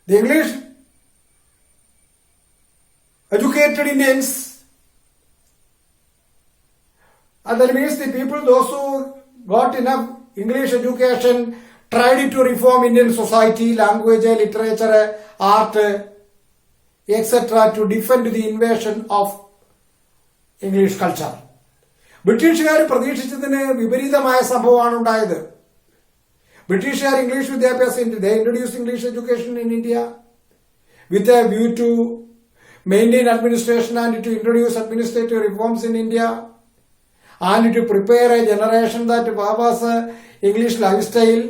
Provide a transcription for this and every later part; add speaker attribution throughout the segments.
Speaker 1: The English educated Indians, and that means the people, those who got enough English education, tried to reform Indian society, language, literature, art, etc. to defend the invasion of English culture. ബ്രിട്ടീഷുകാർ പ്രതീക്ഷിച്ചതിന് വിപരീതമായ സംഭവമാണ് ഉണ്ടായത്. ബ്രിട്ടീഷുകാർ English വിദ്യാഭ്യാസം they introduced English education in India with a view to maintain administration and to introduce administrative reforms in India and to prepare a generation that was English lifestyle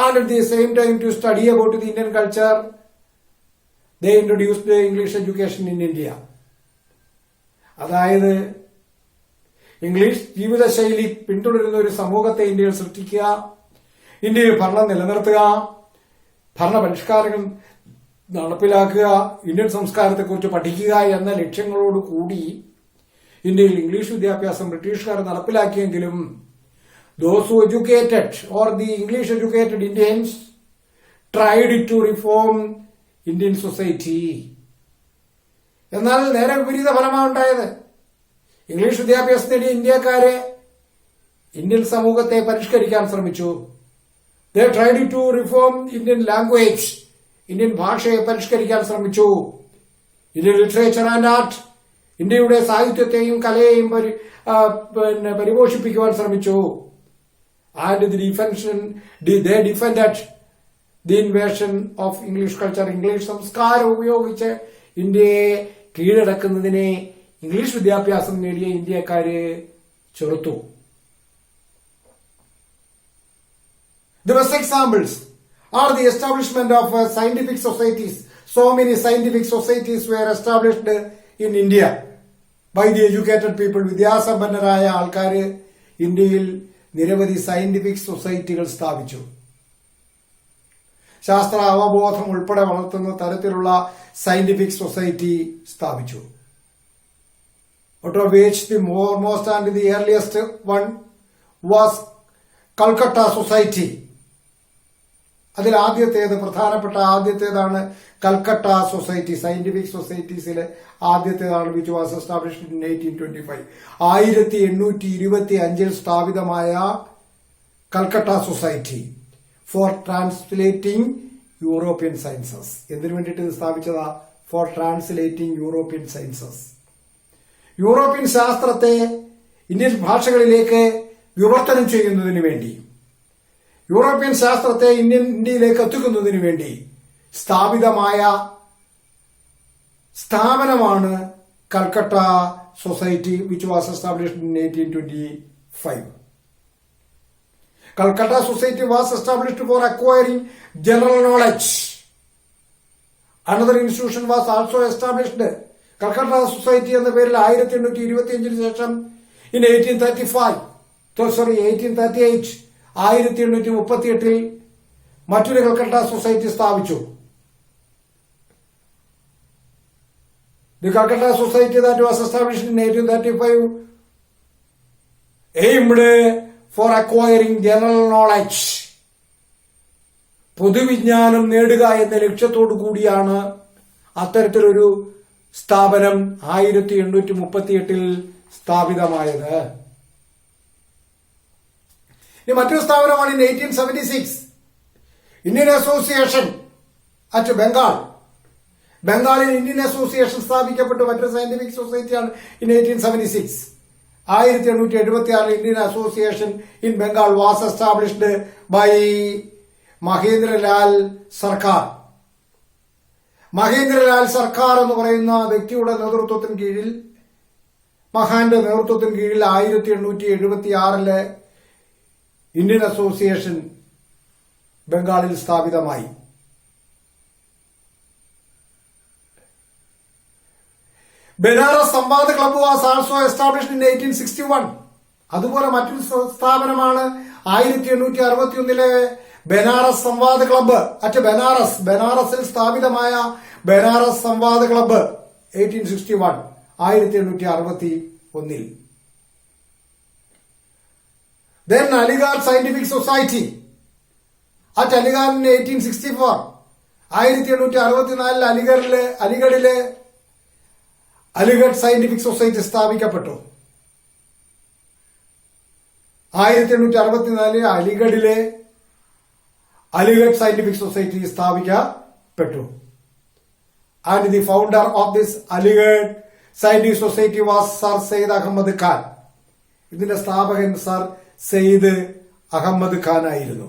Speaker 1: and at the same time to study about the Indian culture. They introduced the English education in India. അതായത് English ജീവിതശൈലി പിന്തുടരുന്ന ഒരു സമൂഹത്തെ ഇന്ത്യയിൽ സൃഷ്ടിക്കുക, ഇന്ത്യയിൽ ഭരണം നിലനിർത്തുക, ഭരണ പരിഷ്കാരങ്ങൾ നടപ്പിലാക്കുക, ഇന്ത്യൻ സംസ്കാരത്തെക്കുറിച്ച് പഠിക്കുക എന്ന ലക്ഷ്യങ്ങളോടുകൂടി ഇന്ത്യയിൽ ഇംഗ്ലീഷ് വിദ്യാഭ്യാസം ബ്രിട്ടീഷുകാർ നടപ്പിലാക്കിയെങ്കിലും those who educated or the English educated Indians tried to reform Indian society. എന്നാൽ നേരെ വിപരീത ഫലമാണ് ഉണ്ടായത്. ഇംഗ്ലീഷ് വിദ്യാഭ്യാസം നേടിയ ഇന്ത്യക്കാരെ ഇന്ത്യൻ സമൂഹത്തെ പരിഷ്കരിക്കാൻ ശ്രമിച്ചു. They tried to reform Indian language, Indian ഭാഷയെ പരിഷ്കരിക്കാൻ ശ്രമിച്ചു. ഇന്ത്യൻ ലിറ്ററേച്ചർ ആൻഡ് ആർട്ട്, ഇന്ത്യയുടെ സാഹിത്യത്തെയും കലയെയും പരിപോഷിപ്പിക്കുവാൻ ശ്രമിച്ചു. And they defended the invasion of English culture. English സംസ്കാരം ഉപയോഗിച്ച് ഇന്ത്യയെ കീഴടക്കുന്നതിനെ ഇംഗ്ലീഷ് വിദ്യാഭ്യാസം നേടിയ ഇന്ത്യക്കാര് ചെറുത്തു. The best examples are the establishment of scientific societies. So many scientific societies were established in India by the educated people. വിദ്യാസമ്പന്നരായ ആൾക്കാര് ഇന്ത്യയിൽ നിരവധി scientific സൊസൈറ്റികൾ സ്ഥാപിച്ചു. ശാസ്ത്ര അവബോധം ഉൾപ്പെടെ വളർത്തുന്ന തരത്തിലുള്ള സയന്റിഫിക് സൊസൈറ്റി സ്ഥാപിച്ചു. Out of which the foremost and the earliest one was Calcutta Society. അതിൽ പ്രധാനപ്പെട്ട ആദ്യത്തേതാണ് കൽക്കട്ട സൊസൈറ്റി. സയന്റിഫിക് സൊസൈറ്റീസിലെ ആദ്യത്തേതാണ് വിച്ച് വാസ് എസ്റ്റാബ്ലിഷ്ഡ് ഇൻ 1825. 1825 സ്ഥാപിതമായ Calcutta society for translating European sciences. എന്തിനു വേണ്ടിയിട്ട് ഇത് സ്ഥാപിച്ചതാ? For translating European sciences. European ശാസ്ത്രത്തെ ഇന്ത്യൻ ഭാഷകളിലേക്ക് വിവർത്തനം ചെയ്യുന്നതിന് വേണ്ടി, യൂറോപ്യൻ ശാസ്ത്രത്തെ ഇന്ത്യയിലേക്ക് എത്തിക്കുന്നതിന് വേണ്ടി സ്ഥാപിതമായ സ്ഥാപനമാണ് Calcutta society which was established in 1825. Calcutta Society was established for acquiring general knowledge. Another institution was also established, Calcutta Society എന്ന പേരിൽ 1825 ശേഷം in 1838 1838 മറ്റൊരു കൽക്കട്ട സൊസൈറ്റി സ്ഥാപിച്ചു. The Calcutta Society that was established in 1835 aimed for acquiring general knowledge. പൊതുവിജ്ഞാനം നേടുക എന്ന ലക്ഷ്യത്തോടു കൂടിയാണ് അത്തരത്തിലൊരു സ്ഥാപനം 1838 സ്ഥാപിതമായത്. ഇനി മറ്റൊരു സ്ഥാപനമാണ് 1876 ഇന്ത്യൻ അസോസിയേഷൻ അറ്റ് ബംഗാൾ. ബംഗാളിൽ ഇന്ത്യൻ അസോസിയേഷൻ സ്ഥാപിക്കപ്പെട്ട മറ്റൊരു സയന്റിഫിക് സൊസൈറ്റിയാണ് in 1876. 1876 Indian association in Bengal was established by Mahendralal Sarkar. Mahendralal സർക്കാർ എന്ന് പറയുന്ന വ്യക്തിയുടെ നേതൃത്വത്തിന് കീഴിൽ, മഹാന്റെ നേതൃത്വത്തിന് കീഴിൽ 1876 ഇന്ത്യൻ അസോസിയേഷൻ ബംഗാളിൽ സ്ഥാപിതമായി. Banaras Samvad club was also established in 1861. അതുപോലെ മറ്റൊരു സ്ഥാപനമാണ് 1861 ബനാറസ് സംവാദ് ക്ലബ്ബ് അറ്റ് ബനാറസ്. ബനാറസിൽ സ്ഥാപിതമായ Banaras Samvad club 1861. Then Aligarh Scientific Society at Aligarh in 1864. 1864 അലിഗഡിലെ അലിഗഡ് സയന്റിഫിക് സൊസൈറ്റി സ്ഥാപിക്കപ്പെട്ടു. 1864 അലിഗഡിലെ അലിഗഡ് സയന്റിഫിക് സൊസൈറ്റി സ്ഥാപിക്കപ്പെട്ടു. And the founder of this Aligarh scientific society was sir Syed Ahmad Khan. ഇതിന്റെ സ്ഥാപകൻ സർ സെയ്ദ് അഹമ്മദ് ഖാൻ ആയിരുന്നു.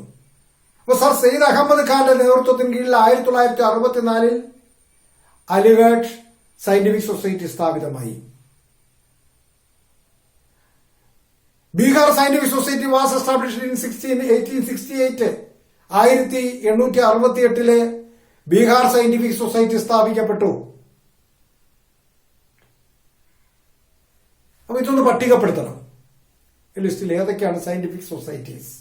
Speaker 1: അപ്പൊ സർ സെയ്ദ് അഹമ്മദ് ഖാന്റെ നേതൃത്വത്തിന് കീഴിൽ 1964 അലിഗഡ് സയന്റിഫിക് സൊസൈറ്റി സ്ഥാപിതമായി. Bihar scientific society was established in 1868. 1868 Bihar scientific society സ്ഥാപിക്കപ്പെട്ടു. അപ്പൊ ഇതൊന്ന് പട്ടികപ്പെടുത്തണം. ലിസ്റ്റിൽ ഏതൊക്കെയാണ് സയന്റിഫിക് സൊസൈറ്റീസ്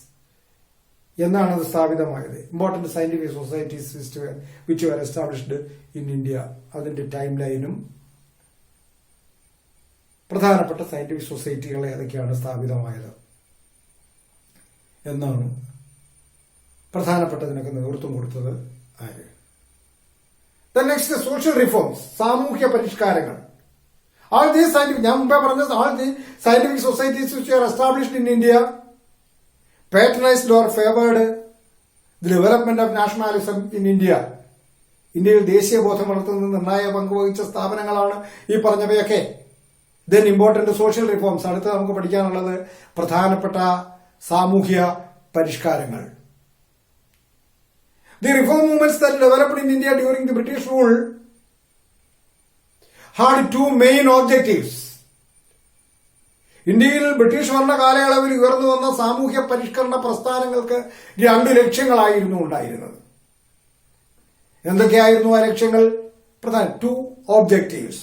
Speaker 1: എന്നാണ് അത് സ്ഥാപിതമായത്. Important scientific societies which were established in India. അതിന്റെ ടൈം ലൈനും പ്രധാനപ്പെട്ട സയന്റിഫിക് സൊസൈറ്റികൾ ഏതൊക്കെയാണ് സ്ഥാപിതമായത് എന്നാണ് പ്രധാനപ്പെട്ടതിനൊക്കെ നേതൃത്വം കൊടുത്തത് ആര്. നെക്സ്റ്റ് സോഷ്യൽ റിഫോംസ്, സാമൂഹ്യ പരിഷ്കാരങ്ങൾ. All these scientific, ഞാൻ മുമ്പേ പറഞ്ഞത്, all the scientific societies which were established in India patronized or favored the development of nationalism in India. ഇന്ത്യയിൽ ദേശീയ ബോധം വളർത്തുന്ന നിർണായക പങ്കുവഹിച്ച സ്ഥാപനങ്ങളാണ് ഈ പറഞ്ഞവയൊക്കെ. Then important social reforms. അടുത്ത് നമുക്ക് പഠിക്കാനുള്ളത് പ്രധാനപ്പെട്ട സാമൂഹ്യ പരിഷ്കാരങ്ങൾ. The reform movements that developed in India during the British rule had two main objectives. ഇന്ത്യയിൽ ബ്രിട്ടീഷ് ഭരണ കാലയളവിൽ ഉയർന്നു വന്ന സാമൂഹ്യ പരിഷ്കരണ പ്രസ്ഥാനങ്ങൾക്ക് 2 ലക്ഷ്യങ്ങളായിരുന്നു ഉണ്ടായിരുന്നത്. എന്തൊക്കെയായിരുന്നു ആ ലക്ഷ്യങ്ങൾ? പ്രധാന 2 objectives.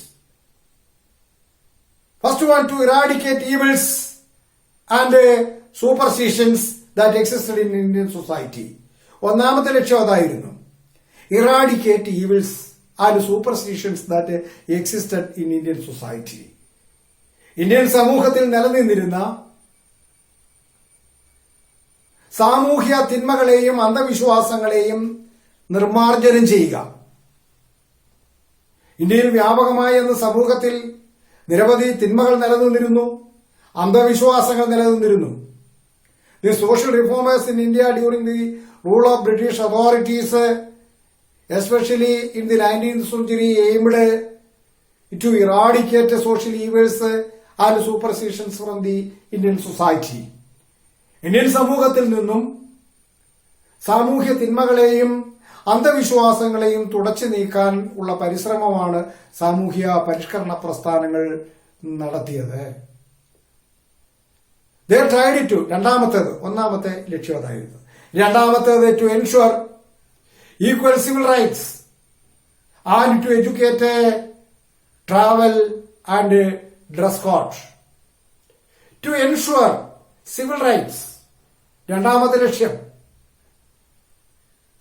Speaker 1: First one, to eradicate evils and superstitions that existed in Indian society. ഒന്നാമത്തെ ലക്ഷ്യം അതായിരുന്നു. Eradicate evils and superstitions that existed in Indian society. Indian സമൂഹത്തിൽ നിലനിന്നിരുന്ന സാമൂഹ്യ തിന്മകളെയും അന്ധവിശ്വാസങ്ങളെയും നിർമ്മാർജ്ജനം ചെയ്യുക. ഇന്ത്യയിൽ വ്യാപകമായി എന്ന സമൂഹത്തിൽ നിരവധി തിന്മകൾ നിലനിന്നിരുന്നു, അന്ധവിശ്വാസങ്ങൾ നിലനിന്നിരുന്നു. The social reformers in India during the rule of British authorities, especially in the 19th century, aimed to eradicate social evils and superstitions from the Indian society. Indian സമൂഹത്തിൽ നിന്നും സാമൂഹ്യ തിന്മകളെയും അന്ധവിശ്വാസങ്ങളെയും തുടച്ചു നീക്കാൻ ഉള്ള പരിശ്രമമാണ് സാമൂഹ്യ പരിഷ്കരണ പ്രസ്ഥാനങ്ങൾ നടത്തിയത്. They tried to, ഒന്നാമത്തെ ലക്ഷ്യം അതായിരുന്നു. രണ്ടാമത്തേത് to ensure equal civil rights and to educate travel and dress code. To ensure civil rights, രണ്ടാമത്തെ ലക്ഷ്യം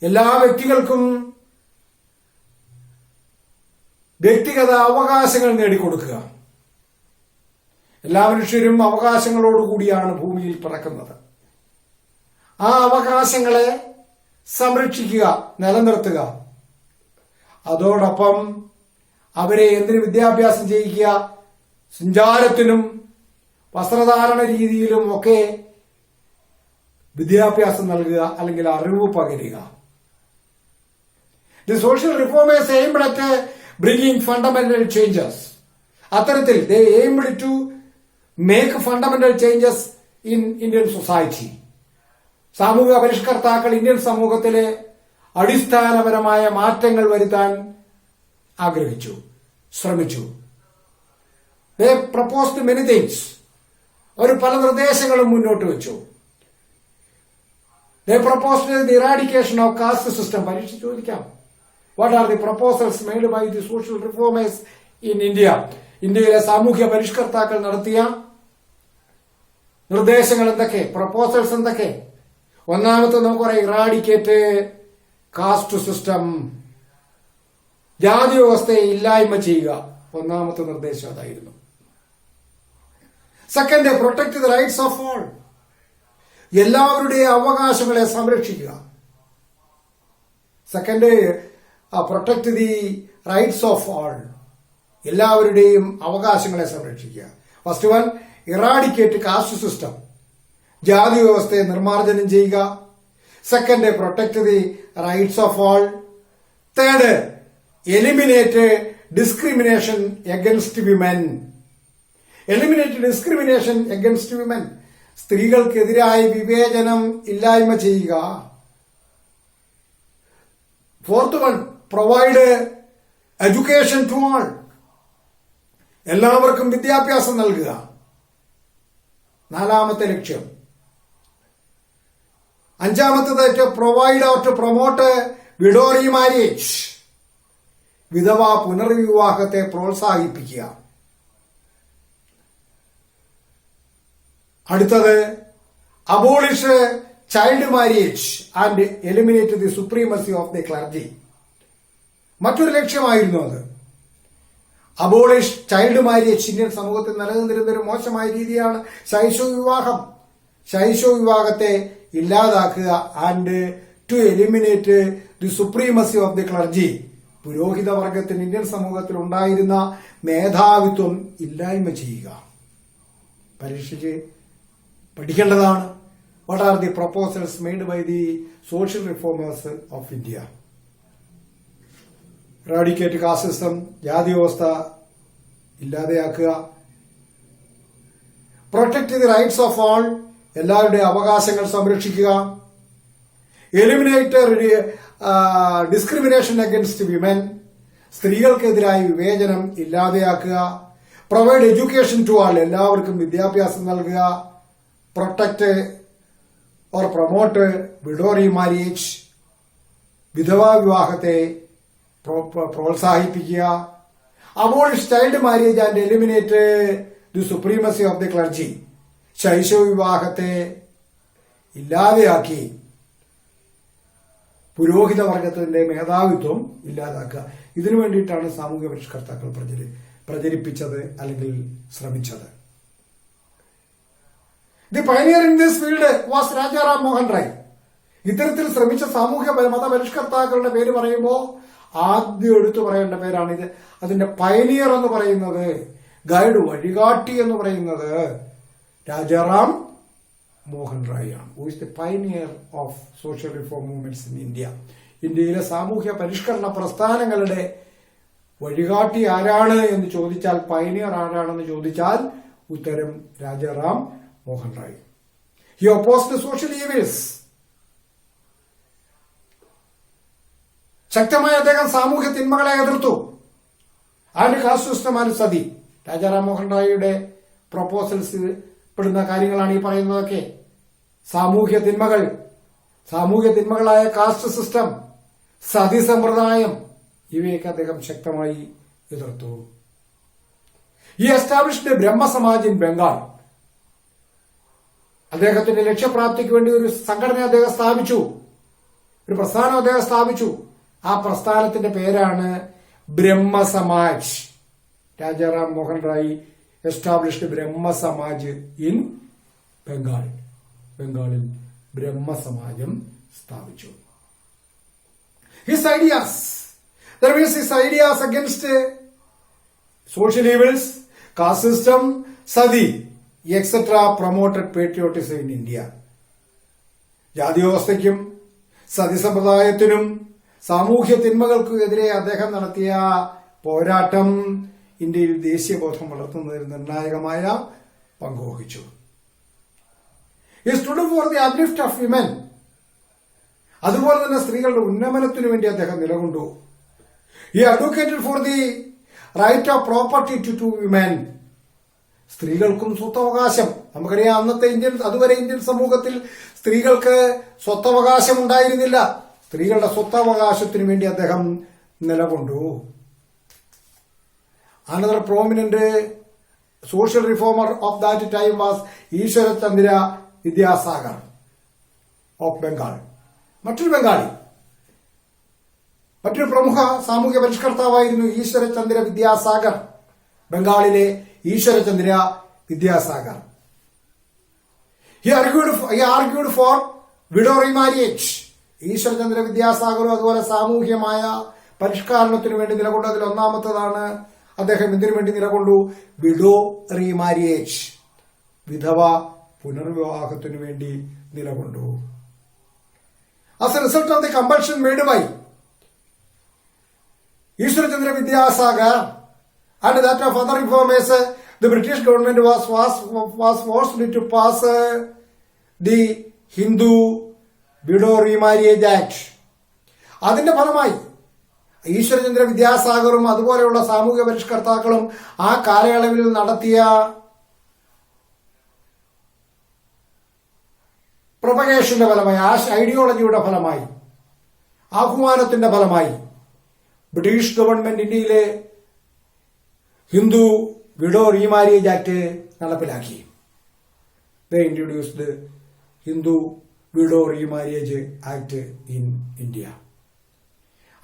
Speaker 1: എല്ലാ വ്യക്തികൾക്കും വ്യക്തിഗത അവകാശങ്ങൾ നേടിക്കൊടുക്കുക. എല്ലാ മനുഷ്യരും അവകാശങ്ങളോടുകൂടിയാണ് ഭൂമിയിൽ പിറക്കുന്നത്. ആ അവകാശങ്ങളെ സംരക്ഷിക്കുക, നിലനിർത്തുക. അതോടൊപ്പം അവരെ എന്തിന് വിദ്യാഭ്യാസം ചെയ്യിക്കുക, സഞ്ചാരത്തിനും വസ്ത്രധാരണ രീതിയിലും ഒക്കെ വിദ്യാഭ്യാസം നൽകുക, അല്ലെങ്കിൽ അറിവ് പകരുക. The social reformers aimed at bringing fundamental changes. അത്തരത്തിൽ they aimed to make fundamental changes in Indian society. സാമൂഹിക പരിഷ്കർത്താക്കൾ ഇന്ത്യൻ സമൂഹത്തിലെ അടിസ്ഥാനപരമായ മാറ്റങ്ങൾ വരുത്താൻ ആഗ്രഹിച്ചു, ശ്രമിച്ചു. They proposed many things. അവർ പല നിർദ്ദേശങ്ങളും മുന്നോട്ട് വെച്ചു. They proposed the eradication of caste system. പരീക്ഷ ചോദിക്കാം. What are the proposals made by the social reformers in India? ഇന്ത്യയിലെ സാമൂഹ്യ പരിഷ്കർത്താക്കൾ നടത്തിയ നിർദ്ദേശങ്ങൾ എന്തൊക്കെ, പ്രപ്പോസൽസ് എന്തൊക്കെ? ഒന്നാമത്തെ നമുക്ക് പറയാം, ഇറാഡിക്കേറ്റ് കാസ്റ്റ് സിസ്റ്റം, ജാതി വ്യവസ്ഥയെ ഇല്ലായ്മ ചെയ്യുക. ഒന്നാമത്തെ നിർദ്ദേശം അതായിരുന്നു. Second, protect the rights of all. എല്ലാവരുടെയും അവകാശങ്ങളെ സംരക്ഷിക്കുക. Second, protect the rights of all, എല്ലാവരുടെയും അവകാശങ്ങളെ സംരക്ഷിക്കുക. First one, eradicate caste system, ജാതി വ്യവസ്ഥയെ നിർമ്മാർജ്ജനം ചെയ്യുക. Second, protect the rights of all. Third, eliminate discrimination against women. Eliminate discrimination against women, സ്ത്രീകൾക്കെതിരായ വിവേചനം ഇല്ലായ്മ ചെയ്യുക. Fourth one, provide education to all, എല്ലാവർക്കും വിദ്യാഭ്യാസം നൽകുക. നാലാമത്തെ ലക്ഷ്യം. അഞ്ചാമത്തേത്, provide or to promote widow remarriage, വിധവാ പുനർവിവാഹത്തെ പ്രോത്സാഹിപ്പിക്കുക. അടുത്തത്, abolish child marriage and eliminate the supremacy of the clergy. മറ്റൊരു ലക്ഷ്യമായിരുന്നു അത്. അബോളിഷ് ചൈൽഡ് മാരേജ്, ഇന്ത്യൻ സമൂഹത്തിൽ നിലനിന്നിരുന്ന ഒരു മോശമായ രീതിയാണ് ശൈശവ വിവാഹം. ശൈശവ വിവാഹത്തെ ഇല്ലാതാക്കുക. And to eliminate the supremacy of the clergy, പുരോഹിത വർഗത്തിന് ഇന്ത്യൻ സമൂഹത്തിൽ ഉണ്ടായിരുന്ന മേധാവിത്വം ഇല്ലായ്മ ചെയ്യുക. പരീക്ഷിച്ച് പഠിക്കേണ്ടതാണ്. What are the proposals made by the social reformers of India? Eradicate caste system, ജാതി വ്യവസ്ഥ ഇല്ലാതെയാക്കുക. Protect the rights of all, എല്ലാവരുടെയും അവകാശങ്ങൾ സംരക്ഷിക്കുക. എലിമിനേറ്റ് ഡിസ്ക്രിമിനേഷൻ അഗൻസ്റ്റ് വിമൻ, സ്ത്രീകൾക്കെതിരായ വിവേചനം ഇല്ലാതെയാക്കുക. പ്രൊവൈഡ് എഡ്യൂക്കേഷൻ ടു ആൾ, എല്ലാവർക്കും വിദ്യാഭ്യാസം നൽകുക. Protect or promote widow remarriage, വിധവാ വിവാഹത്തെ പ്രോത്സാഹിപ്പിക്കുക. Abolish child marriage and eliminate the supremacy of the clergy, ശൈശവ വിവാഹത്തെ ഇല്ലാതെയാക്കി പുരോഹിത വർഗത്തിന്റെ മേധാവിത്വം ഇല്ലാതാക്കുക. ഇതിനു വേണ്ടിയിട്ടാണ് സാമൂഹ്യ പരിഷ്കർത്താക്കൾ പ്രചരിപ്പിച്ചത് അല്ലെങ്കിൽ ശ്രമിച്ചത്. The pioneer in this field was Rajaram Mohan Roy. ഇത്തരത്തിൽ ശ്രമിച്ച സാമൂഹ്യ മതപരിഷ്കർത്താക്കളുടെ പേര് പറയുമ്പോൾ ആദ്യം എടുത്തു പറയേണ്ട പേരാണിത്. അതിന്റെ പയനിയർ എന്ന് പറയുന്നത്, ഗൈഡ് വഴികാട്ടി എന്ന് പറയുന്നത് രാജാറാം മോഹൻ റായ് ആണ്. Who is the pioneer of social reform movements in India. ഇന്ത്യയിലെ സാമൂഹ്യ പരിഷ്കരണ പ്രസ്ഥാനങ്ങളുടെ വഴികാട്ടി ആരാണ് എന്ന് ചോദിച്ചാൽ, പയനിയർ ആരാണെന്ന് ചോദിച്ചാൽ ഉത്തരം Rajaram Mohan Roy. He opposed social evils. ശക്തമായി അദ്ദേഹം സാമൂഹ്യ തിന്മകളെ എതിർത്തു. And caste system and sati. Rajaram Mohan റായിയുടെ പ്രൊപ്പോസൽസ് പെടുന്ന കാര്യങ്ങളാണ് ഈ പറയുന്നതൊക്കെ. സാമൂഹ്യ തിന്മകളായ കാസ്റ്റ് സിസ്റ്റം, സതി സമ്പ്രദായം, ഇവയൊക്കെ അദ്ദേഹം ശക്തമായി എതിർത്തു. ഈ എസ്റ്റാബ്ലിഷ്ഡ് ബ്രഹ്മസമാജ് ഇൻ ബംഗാൾ. അദ്ദേഹത്തിന്റെ ലക്ഷ്യപ്രാപ്തിക്ക് വേണ്ടി ഒരു സംഘടന അദ്ദേഹം സ്ഥാപിച്ചു, ഒരു പ്രസ്ഥാനം അദ്ദേഹം സ്ഥാപിച്ചു. ആ പ്രസ്ഥാനത്തിന്റെ പേരാണ് ബ്രഹ്മസമാജ്. Raja Ram Mohan Roy established Brahmo Samaj in Bengal. ബംഗാളിൽ ബ്രഹ്മസമാജം സ്ഥാപിച്ചു. His ideas, that means his ideas against social evils, caste system, sati, etc. promoted patriotism in India. ജാതി വ്യവസ്ഥയ്ക്കും സതി സമ്പ്രദായത്തിനും സാമൂഹ്യ തിന്മകൾക്കുമെതിരെ അദ്ദേഹം നടത്തിയ പോരാട്ടം ഇന്ത്യയിൽ ദേശീയബോധം വളർത്തുന്നതിൽ നിർണായകമായ പങ്കുവഹിച്ചു. He stood for the uplift of women. അതുപോലെ തന്നെ സ്ത്രീകളുടെ ഉന്നമനത്തിനു വേണ്ടി അദ്ദേഹം നിലകൊണ്ടു. He advocated for the right of property to women. സ്ത്രീകൾക്കും സ്വത്തവകാശം. നമുക്കറിയാം, അതുവരെ ഇന്ത്യൻ സമൂഹത്തിൽ സ്ത്രീകൾക്ക് സ്വത്തവകാശം ഉണ്ടായിരുന്നില്ല. സ്ത്രീകളുടെ സ്വത്തവകാശത്തിനു വേണ്ടി അദ്ദേഹം നിലകൊണ്ടു. Another prominent social reformer of that time was Ishwara Chandra Vidyasagar of Bengal. മറ്റൊരു പ്രമുഖ സാമൂഹ്യ പരിഷ്കർത്താവായിരുന്നു ഈശ്വരചന്ദ്ര വിദ്യാസാഗർ. ബംഗാളിലെ Ishwar Chandra Vidyasagar. He argued for widow remarriage. Ishwar Chandra വിദ്യാസാഗറും അതുപോലെ സാമൂഹ്യമായ പരിഷ്കരണത്തിനു വേണ്ടി നിലകൊണ്ടു. അതിൽ ഒന്നാമത്തതാണ് അദ്ദേഹം എന്തിനു വേണ്ടി നിലകൊണ്ടു? വിഡോ റീമാരിയേജ്, വിധവ പുനർവിവാഹത്തിനു വേണ്ടി നിലകൊണ്ടു. As a result of the compulsion made by Ishwarachandra Vidyasagar and that of other reformers, the British government was forced to pass the Hindu Widow Remarriage Act. അതിന്റെ ഫലമായി ഈശ്വരചന്ദ്ര വിദ്യാസാഗറും അതുപോലെയുള്ള സാമൂഹ്യ പരിഷ്കർത്താക്കളും ആ കാലയളവിൽ നടത്തിയ പ്രൊപ്പഗേഷന്റെ ഫലമായി, ഐഡിയോളജിയുടെ ഫലമായി, ആഹ്വാനത്തിന്റെ ഫലമായി ബ്രിട്ടീഷ് ഗവൺമെന്റ് ഇന്ത്യയിലെ ഹിന്ദു വിഡോ റീമാരിയേജ് ആക്ട് നടപ്പിലാക്കി. They introduced the Hindu Widow Remarriage Act in India.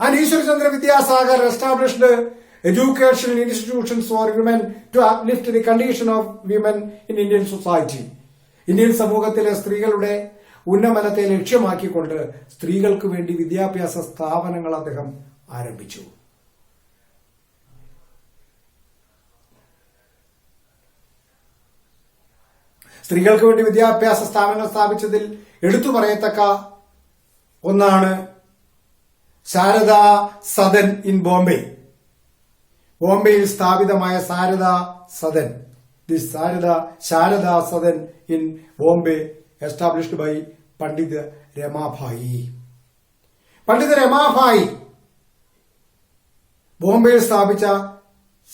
Speaker 1: And Ishwarachandra Vidyasagar established educational institutions for women to uplift the condition of women in Indian society. Indian സമൂഹത്തിലെ സ്ത്രീകളുടെ ഉന്നമനത്തെ ലക്ഷ്യമാക്കിക്കൊണ്ട് സ്ത്രീകൾക്ക് വേണ്ടി വിദ്യാഭ്യാസ സ്ഥാപനങ്ങൾ അദ്ദേഹം ആരംഭിച്ചു. സ്ത്രീകൾക്ക് വേണ്ടി വിദ്യാഭ്യാസ സ്ഥാപനങ്ങൾ സ്ഥാപിച്ചതിൽ എടുത്തു പറയത്തക്ക ഒന്നാണ് ശാരദ സദൻ ഇൻ ബോംബെ. ബോംബെയിൽ സ്ഥാപിതമായ Sharada Sadan. This Sharada Sadan in Bombay, established by Pandit Ramabai. Pandit Ramabai, ബോംബെയിൽ സ്ഥാപിച്ച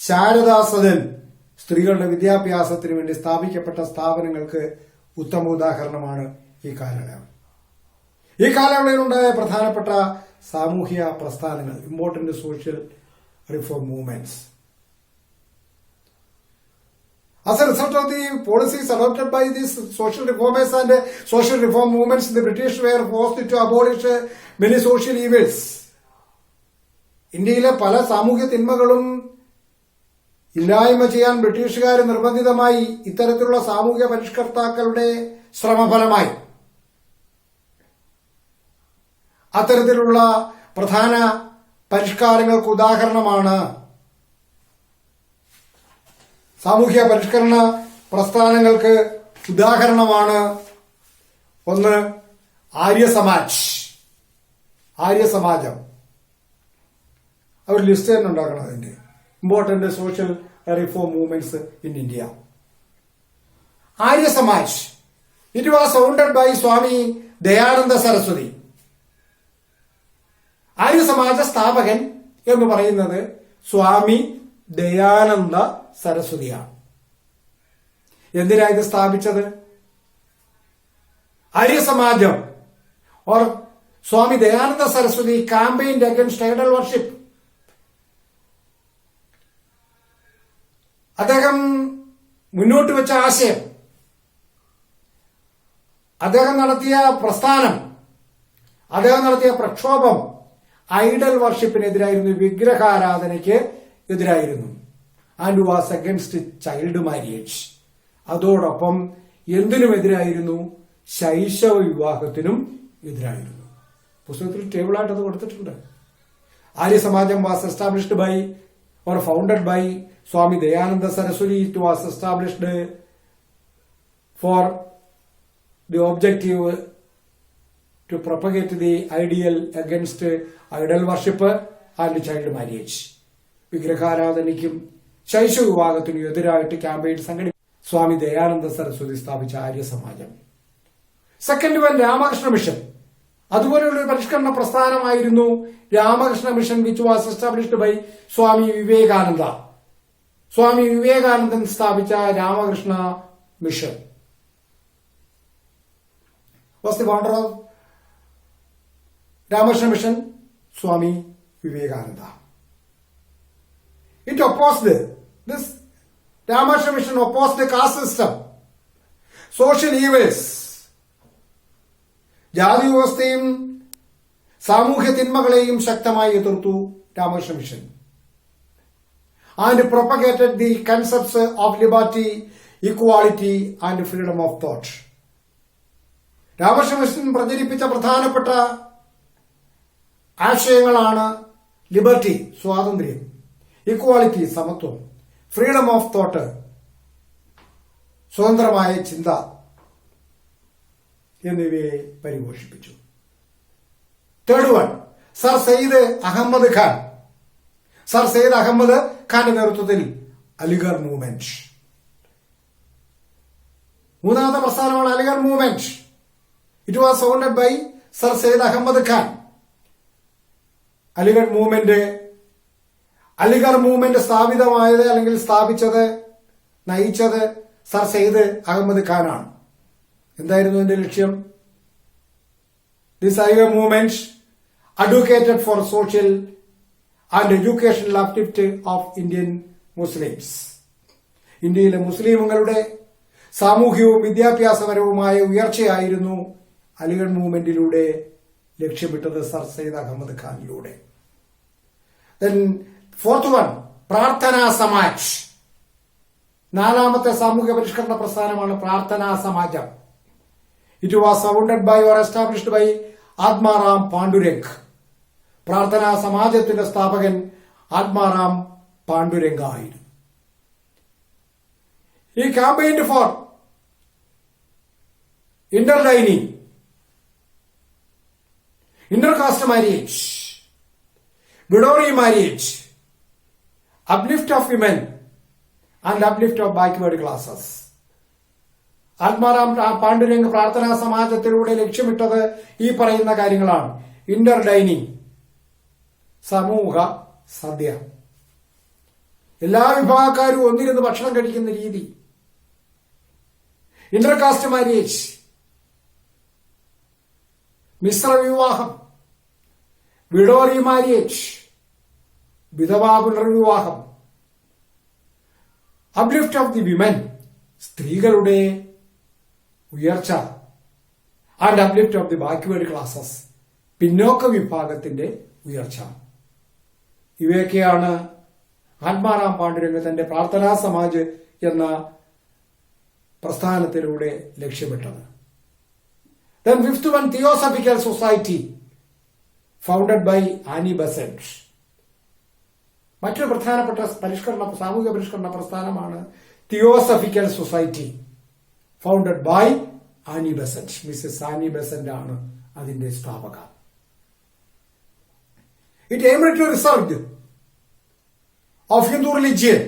Speaker 1: ശാരദാ സദൻ സ്ത്രീകളുടെ വിദ്യാഭ്യാസത്തിന് വേണ്ടി സ്ഥാപിക്കപ്പെട്ട സ്ഥാപനങ്ങൾക്ക് ഉത്തമ ഉദാഹരണമാണ് ഈ കാലയളവ്. ഈ കാലയളവിലുണ്ടായ പ്രധാനപ്പെട്ട സാമൂഹ്യ പ്രസ്ഥാനങ്ങൾ, important social reform movements. As a result of the policies adopted by these social reformers and social reform movements, the British were forced to abolish many social evils. ഇന്ത്യയിലെ പല സാമൂഹ്യ തിന്മകളും ഇല്ലായ്മ ചെയ്യാൻ ബ്രിട്ടീഷുകാർ നിർബന്ധിതമായി. ഇത്തരത്തിലുള്ള സാമൂഹ്യ പരിഷ്കർത്താക്കളുടെ ശ്രമഫലമായി അത്തരത്തിലുള്ള പ്രധാന പരിഷ്കാരങ്ങൾക്ക് ഉദാഹരണമാണ്, സാമൂഹ്യ പരിഷ്കരണ പ്രസ്ഥാനങ്ങൾക്ക് ഉദാഹരണമാണ് ഒന്ന് ആര്യസമാജം. അവർ ലിസ്റ്റ് തന്നെ ഉണ്ടാക്കണം അതിന്റെ important social reform movements in India. Arya Samaj, it was founded by Swami Dayananda Saraswati. ആര്യസമാജ സ്ഥാപകൻ എന്ന് പറയുന്നത് സ്വാമി ദയാനന്ദ സരസ്വതിയാണ്. എന്തിനാ ഇത് സ്ഥാപിച്ചത്? ആര്യസമാജം or Swami Dayananda Saraswati campaigned against idol worship. അദ്ദേഹം മുന്നോട്ട് വെച്ച ആശയം, അദ്ദേഹം നടത്തിയ പ്രസ്ഥാനം, അദ്ദേഹം നടത്തിയ പ്രക്ഷോഭം ഐഡൽ വർഷിപ്പിനെതിരായിരുന്നു, വിഗ്രഹാരാധനയ്ക്ക് എതിരായിരുന്നു. And was against child marriage. അതോടൊപ്പം എന്തിനുമെതിരായിരുന്നു? ശൈശവ വിവാഹത്തിനും എതിരായിരുന്നു. പുസ്തകത്തിൽ ടേബിളായിട്ട് അത് കൊടുത്തിട്ടുണ്ട്. ആര്യസമാജം was established by or founded by Swami Dayananda Saraswati. It was established for the objective to propagate the ideal against idol worship and child marriage. വിഗ്രഹാരാധനയ്ക്കും ശൈശവ വിവാഹത്തിനും എതിരായിട്ട് ക്യാമ്പയിൻ സംഘടിപ്പിച്ച സ്വാമി ദയാനന്ദ സരസ്വതി സ്ഥാപിച്ച ആര്യസമാജം. Second one, Ramakrishna Mission. അതുപോലെയുള്ള ഒരു പരിഷ്കരണ പ്രസ്ഥാനമായിരുന്നു Ramakrishna Mission, which was established by Swami Vivekananda. Swami വിവേകാനന്ദൻ സ്ഥാപിച്ച Ramakrishna Mission. Was the founder of Ramakrishna Mission, Swami Vivekananda. It opposed this Ramakrishna Mission opposed the caste system, social evils, ജാതി വ്യവസ്ഥയും സാമൂഹ്യ തിന്മകളെയും ശക്തമായി എതിർത്തു Ramakrishna mission. And propagated the concepts of liberty, equality and freedom of thought. Ramakrishna mission പ്രചരിപ്പിച്ച പ്രധാനപ്പെട്ട ആശയങ്ങളാണ് ലിബർട്ടി സ്വാതന്ത്ര്യം, equality സമത്വം, ഫ്രീഡം ഓഫ് തോട്ട് സ്വതന്ത്രമായ ചിന്ത എന്നിവയെ പരിപോഷിപ്പിച്ചു. Third one, Sir Syed Ahmad Khan. Sir Syed Ahmad ഖാന്റെ നേതൃത്വത്തിൽ അലിഗർ മൂവ്മെന്റ്. മൂന്നാമത്തെ പ്രസ്ഥാനമാണ് Aligarh movement. It was founded by Sir Syed Ahmad Khan. Aligarh movement സ്ഥാപിതമായത് അല്ലെങ്കിൽ സ്ഥാപിച്ചത്, നയിച്ചത് സർ സെയ്ദ് അഹമ്മദ് ഖാനാണ്. എന്തായിരുന്നു എന്റെ ലക്ഷ്യം? This Aligarh movement advocated for social and educational uplift of Indian Muslims. ഇന്ത്യയിലെ മുസ്ലിമുകളുടെ സാമൂഹ്യവും വിദ്യാഭ്യാസപരവുമായ ഉയർച്ചയായിരുന്നു അലിഗർ മൂവ്മെന്റിലൂടെ ലക്ഷ്യമിട്ടത് സർ സെയ്ദ് അഹമ്മദ് ഖാനിലൂടെ. Then fourth one, പ്രാർത്ഥനാ സമാജ്. നാലാമത്തെ സാമൂഹ്യ പരിഷ്കരണ പ്രസ്ഥാനമാണ് പ്രാർത്ഥനാ സമാജം. It was founded by or established by Atmaram Pandurang. Prarthana സമാജത്തിന്റെ സ്ഥാപകൻ ആത്മാറാം പാണ്ഡുരംഗ ആയിരുന്നു. ഈ campaigned for interdining, intercaste marriage, widow remarriage, uplift of women and uplift of backward classes. Atmaram Pandurang Prarthana സമാജത്തിലൂടെ ലക്ഷ്യമിട്ടത് ഈ പറയുന്ന കാര്യങ്ങളാണ്. ഇന്റർലൈനിങ്, സമൂഹ സദ്യ, എല്ലാ വിഭാഗക്കാരും ഒന്നിരുന്ന് ഭക്ഷണം കഴിക്കുന്ന രീതി. ഇന്റർകാസ്റ്റ് മാരേജ്, മിശ്ര വിവാഹം. വിഡോറി മാരേജ്, വിധവാ പുനർവിവാഹം. അപ്ലിഫ്റ്റ് ഓഫ് ദി വിമൻ, സ്ത്രീകളുടെ ഉയർച്ച. And uplift of the backward classes, പിന്നോക്ക വിഭാഗത്തിന്റെ ഉയർച്ച. ഇവയൊക്കെയാണ് ആത്മാറാം പാണ്ഡുരംഗ് തന്റെ പ്രാർത്ഥനാ സമാജ് എന്ന പ്രസ്ഥാനത്തിലൂടെ ലക്ഷ്യമിട്ടത്. Then fifth one, Theosophical Society, founded by Annie Besant. മറ്റൊരു പ്രധാനപ്പെട്ട സാമൂഹിക പരിഷ്കരണ പ്രസ്ഥാനമാണ് theosophical society, founded by Annie Besant. Mrs Annie Besant ആണ് അതിന്റെ സ്ഥാപക. It aimed to resurrect of Hindu religion.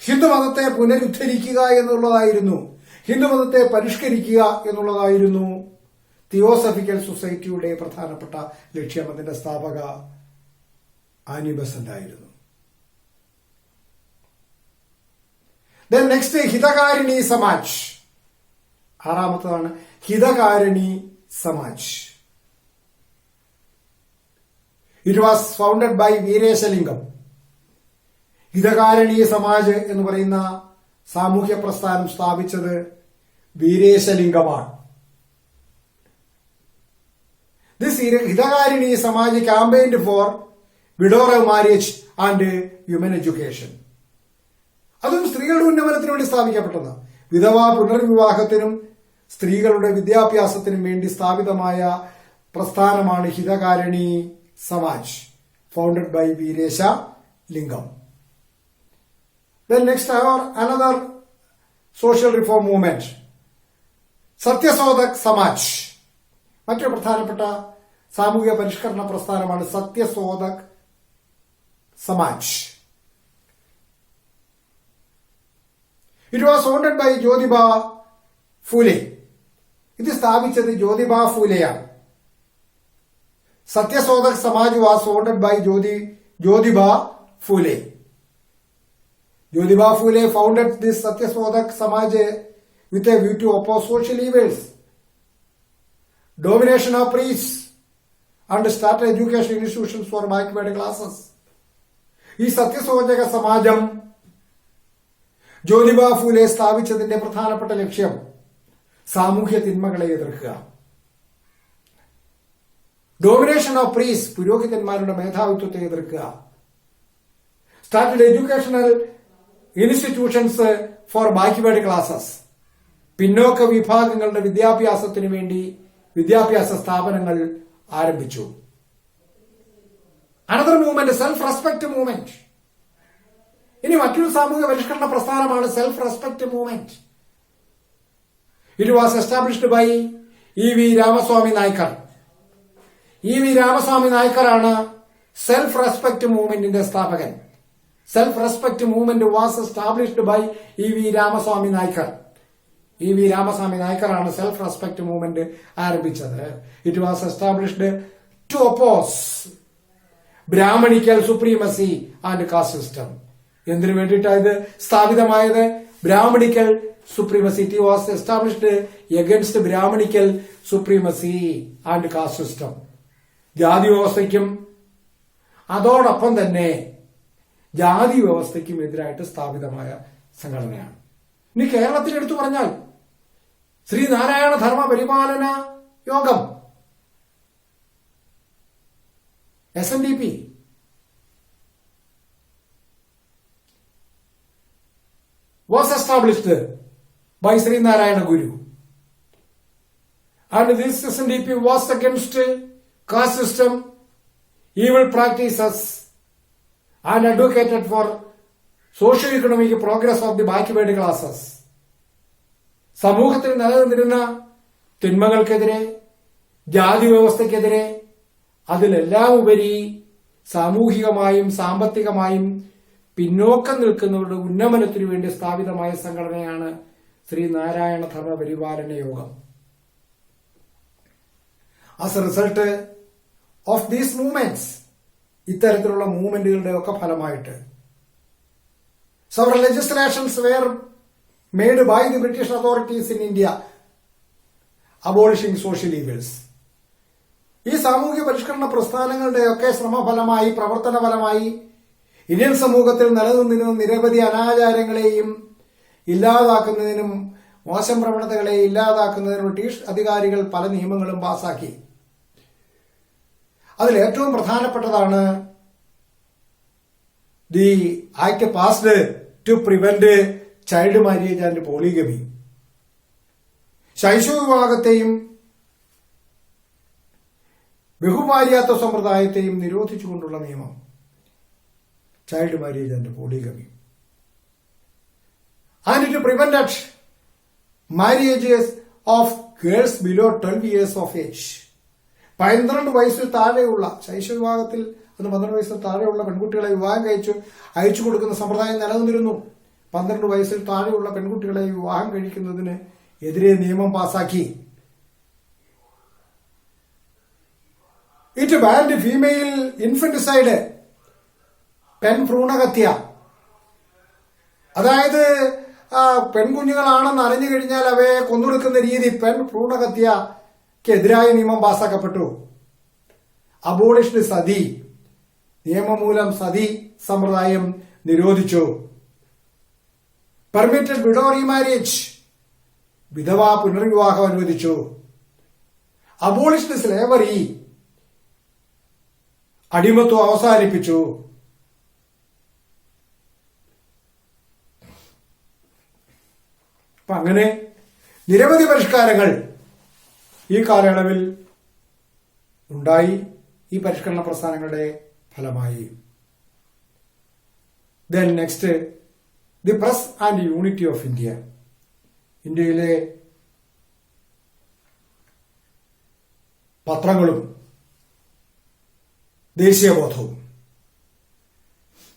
Speaker 1: ഹിന്ദുമതത്തെ പുനരുദ്ധരിക്കുക എന്നുള്ളതായിരുന്നു, ഹിന്ദുമതത്തെ പരിഷ്കരിക്കുക എന്നുള്ളതായിരുന്നു തിയോസഫിക്കൽ സൊസൈറ്റിയുടെ പ്രധാനപ്പെട്ട ലക്ഷ്യം. അതിന്റെ സ്ഥാപക ആനി ബെസന്റ് ആയിരുന്നു. Then next, Hitakarini Samaj. ആറാമത്തതാണ് Hitakarini Samaj. It was founded by Veeresalingam. Hitakarini Samaj എന്ന് പറയുന്ന സാമൂഹ്യ പ്രസ്ഥാനം സ്ഥാപിച്ചത് വീരേശലിംഗമാണ്. This Hitakarini Samaj campaigned for widow remarriage and human education. അതും സ്ത്രീകളുടെ ഉന്നമനത്തിന് വേണ്ടി സ്ഥാപിക്കപ്പെട്ടതാണ്. വിധവാ പുനർവിവാഹത്തിനും സ്ത്രീകളുടെ വിദ്യാഭ്യാസത്തിനും വേണ്ടി സ്ഥാപിതമായ പ്രസ്ഥാനമാണ് ഹിതകാരിണി സമാജ്, ഫൗണ്ടഡ് ബൈ വീരേശ ലിംഗം. Then next, another social reform movement, Satyashodhak Samaj. മറ്റൊരു പ്രധാനപ്പെട്ട സാമൂഹിക പരിഷ്കരണ പ്രസ്ഥാനമാണ് Satyashodhak Samaj. It was founded by Jyotiba Phule. ഇത് സ്ഥാപിച്ചത് ജ്യോതിബ ഫൂലെയാണ്. Satyashodhak Samaj was founded by Jyotiba Phule. Jyotiba Phule founded this Satyasodhak Samaj with a view to oppose social evils, domination of priests, and start education institutions for backward classes. ഈ സത്യശോധക സമാജം ജ്യോതിബ ഫൂലെ സ്ഥാപിച്ചതിന്റെ പ്രധാനപ്പെട്ട ലക്ഷ്യം സാമൂഹ്യ തിന്മകളെ എതിർക്കുക, ഡോമിനേഷൻ ഓഫ് പ്രീസ്റ്റ്, പുരോഹിതന്മാരുടെ മേധാവിത്വത്തെ എതിർക്കുക, started educational institutions for backward classes, പിന്നോക്ക വിഭാഗങ്ങളുടെ വിദ്യാഭ്യാസത്തിനു വേണ്ടി വിദ്യാഭ്യാസ സ്ഥാപനങ്ങൾ ആരംഭിച്ചു. Another movement self respect movement. ഇനി മറ്റൊരു സാമൂഹിക പരിഷ്കരണ പ്രസ്ഥാനമാണ് self respect movement. It was established by E.V. Ramaswamy Naicker. E.V. Ramaswamy നായ്ക്കറാണ് സെൽഫ് റെസ്പെക്ട് മൂവ്മെന്റിന്റെ സ്ഥാപകൻ. Self respect movement was established by E.V. Ramaswamy Naicker. E.V. Ramaswamy നായ്ക്കറാണ് സെൽഫ് റെസ്പെക്ട് മൂവ്മെന്റ് ആരംഭിച്ചത്. It was established to oppose Brahminical supremacy and caste system. എന്തിനു വേണ്ടിയിട്ടാണ് ഇത് സ്ഥാപിതമായത്? Brahmanical supremacy. It was established against Brahmanical supremacy and caste system. ജാതി വ്യവസ്ഥയ്ക്കും അതോടൊപ്പം തന്നെ ജാതി വ്യവസ്ഥയ്ക്കും എതിരായിട്ട് സ്ഥാപിതമായ സംഘടനയാണ്. ഇനി കേരളത്തിൽ എടുത്തു പറഞ്ഞാൽ ശ്രീനാരായണ ധർമ്മ പരിപാലന യോഗം, SNDP, was established by Sri Narayana Guru, and this SNDP was against caste system, evil practices, and advocated for socio-economic progress of the backward classes. സമൂഹത്തിൽ നിലനിന്നിരുന്ന തിന്മകൾക്കെതിരെ, ജാതി വ്യവസ്ഥയ്ക്കെതിരെ, അതിലെല്ലാം ഉപരി സാമൂഹികമായും സാമ്പത്തികമായും പിന്നോക്കം നിൽക്കുന്നവരുടെ ഉന്നമനത്തിനു വേണ്ടി സ്ഥാപിതമായ സംഘടനയാണ് ശ്രീനാരായണ ധർമ്മ പരിപാലന യോഗം. As A result of these movements, ഇത്തരത്തിലുള്ള മൂവ്മെന്റുകളുടെ ഒക്കെ ഫലമായിട്ട് several legislations were made by the British authorities in India abolishing social evils. ഈ സാമൂഹ്യ പരിഷ്കരണ പ്രസ്ഥാനങ്ങളുടെയൊക്കെ ശ്രമഫലമായി, പ്രവർത്തന ഫലമായി ഇന്ത്യൻ സമൂഹത്തിൽ നിലനിന്നിരുന്ന നിരവധി അനാചാരങ്ങളെയും ഇല്ലാതാക്കുന്നതിനും മോശം പ്രവണതകളെ ഇല്ലാതാക്കുന്നതിനും ബ്രിട്ടീഷ് അധികാരികൾ പല നിയമങ്ങളും പാസാക്കി. അതിൽ ഏറ്റവും പ്രധാനപ്പെട്ടതാണ് the act passed to prevent child marriage and polygamy. ശൈശവ വിവാഹത്തെയും ബഹുഭാര്യാത്വ സമ്പ്രദായത്തെയും നിരോധിച്ചുകൊണ്ടുള്ള നിയമം, child marriage and polygamy. And it prevented marriages of girls below 12 years of age. 12 വയസ്സിൽ താഴെയുള്ള ശൈശവ വിവാഹത്തിൽ 12 വയസ്സിൽ താഴെയുള്ള പെൺകുട്ടികളെ വിവാഹം അയച്ചു കൊടുക്കുന്ന സമ്പ്രദായം നിലനിന്നിരുന്നു. 12 വയസ്സിൽ താഴെയുള്ള പെൺകുട്ടികളെ വിവാഹം കഴിക്കുന്നതിന് എതിരെ നിയമം പാസാക്കി. ഇറ്റ് ബാൻഡ് ഫീമെയിൽ ഇൻഫന്റിസൈഡ്, പെൺഭ്രൂണഹത്യ. അതായത് പെൺകുഞ്ഞുങ്ങളാണെന്ന് അറിഞ്ഞു കഴിഞ്ഞാൽ അവയെ കൊന്നൊടുക്കുന്ന രീതി, പെൺഭ്രൂണഹത്യക്കെതിരായ നിയമം പാസാക്കപ്പെട്ടു. അബോളിഷ്ഡ് സതി, നിയമം മൂലം സതി സമ്പ്രദായം നിരോധിച്ചു. പെർമിറ്റഡ് വിഡോ റീമാരേജ്, വിധവാ പുനർവിവാഹം അനുവദിച്ചു. അബോളിഷ്ഡ് സ്ലേവറി, അടിമത്വം അവസാനിപ്പിച്ചു. അപ്പൊ അങ്ങനെ നിരവധി പരിഷ്കാരങ്ങൾ ഈ കാലയളവിൽ ഉണ്ടായി. ഈ പരിഷ്കരണ പ്രസ്ഥാനങ്ങളുടെ ഫലമായി. Then next, the press and unity of India. ഇന്ത്യയിലെ പത്രങ്ങളും ദേശീയബോധവും.